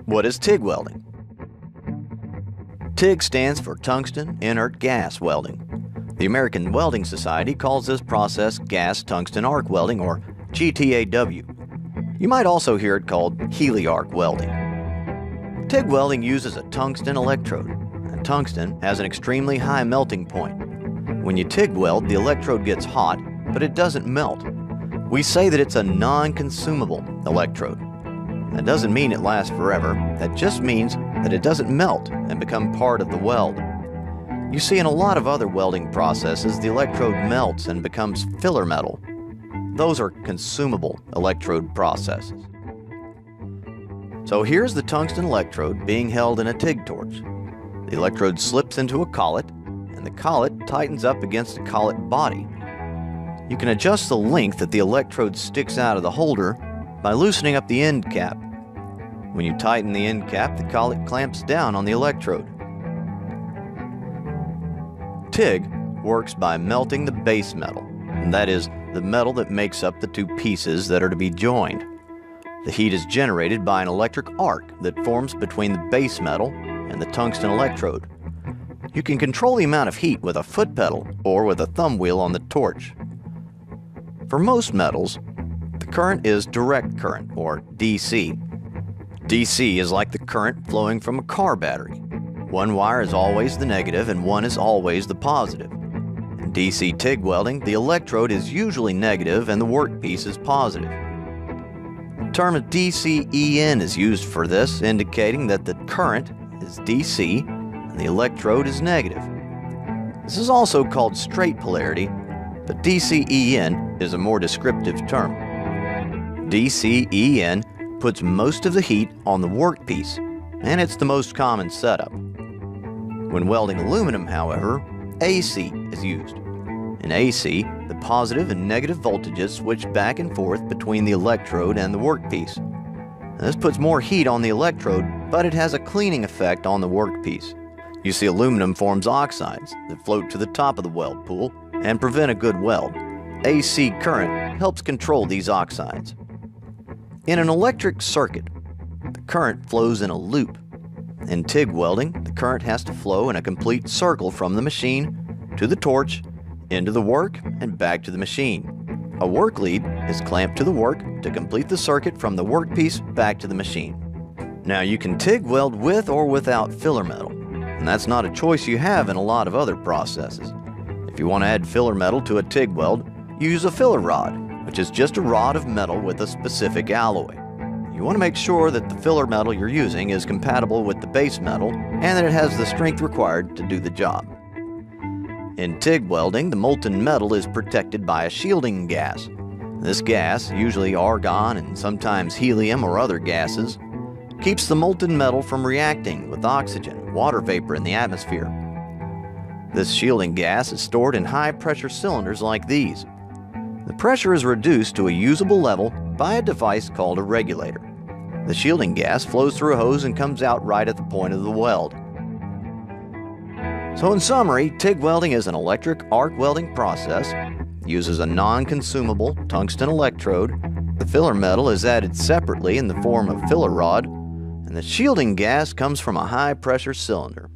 What is TIG welding? TIG stands for Tungsten Inert Gas Welding. The American Welding Society calls this process gas tungsten arc welding, or GTAW. You might also hear it called heli-arc welding. TIG welding uses a tungsten electrode, and tungsten has an extremely high melting point. When you TIG weld, the electrode gets hot, but it doesn't melt. We say that it's a non-consumable electrode. That doesn't mean it lasts forever. That just means that it doesn't melt and become part of the weld. You see, in a lot of other welding processes, the electrode melts and becomes filler metal. Those are consumable electrode processes. So here's the tungsten electrode being held in a TIG torch. The electrode slips into a collet, and the collet tightens up against the collet body. You can adjust the length that the electrode sticks out of the holder by loosening up the end cap. When you tighten the end cap, the collet clamps down on the electrode. TIG works by melting the base metal, and that is the metal that makes up the two pieces that are to be joined. The heat is generated by an electric arc that forms between the base metal and the tungsten electrode. You can control the amount of heat with a foot pedal or with a thumb wheel on the torch. For most metals, the current is direct current, or DC. DC is like the current flowing from a car battery. One wire is always the negative and one is always the positive. In DC TIG welding, the electrode is usually negative and the workpiece is positive. The term DCEN is used for this, indicating that the current is DC and the electrode is negative. This is also called straight polarity, but DCEN is a more descriptive term. DCEN puts most of the heat on the workpiece, and it's the most common setup. When welding aluminum, however, AC is used. In AC, the positive and negative voltages switch back and forth between the electrode and the workpiece. This puts more heat on the electrode, but it has a cleaning effect on the workpiece. You see, aluminum forms oxides that float to the top of the weld pool and prevent a good weld. AC current helps control these oxides. In an electric circuit, the current flows in a loop. In TIG welding, the current has to flow in a complete circle from the machine to the torch, into the work, and back to the machine. A work lead is clamped to the work to complete the circuit from the workpiece back to the machine. Now, you can TIG weld with or without filler metal, and that's not a choice you have in a lot of other processes. If you want to add filler metal to a TIG weld, use a filler rod, which is just a rod of metal with a specific alloy. You want to make sure that the filler metal you're using is compatible with the base metal and that it has the strength required to do the job. In TIG welding, the molten metal is protected by a shielding gas. This gas, usually argon and sometimes helium or other gases, keeps the molten metal from reacting with oxygen and water vapor in the atmosphere. This shielding gas is stored in high-pressure cylinders like these. The pressure is reduced to a usable level by a device called a regulator. The shielding gas flows through a hose and comes out right at the point of the weld. So in summary, TIG welding is an electric arc welding process, uses a non-consumable tungsten electrode, the filler metal is added separately in the form of filler rod, and the shielding gas comes from a high-pressure cylinder.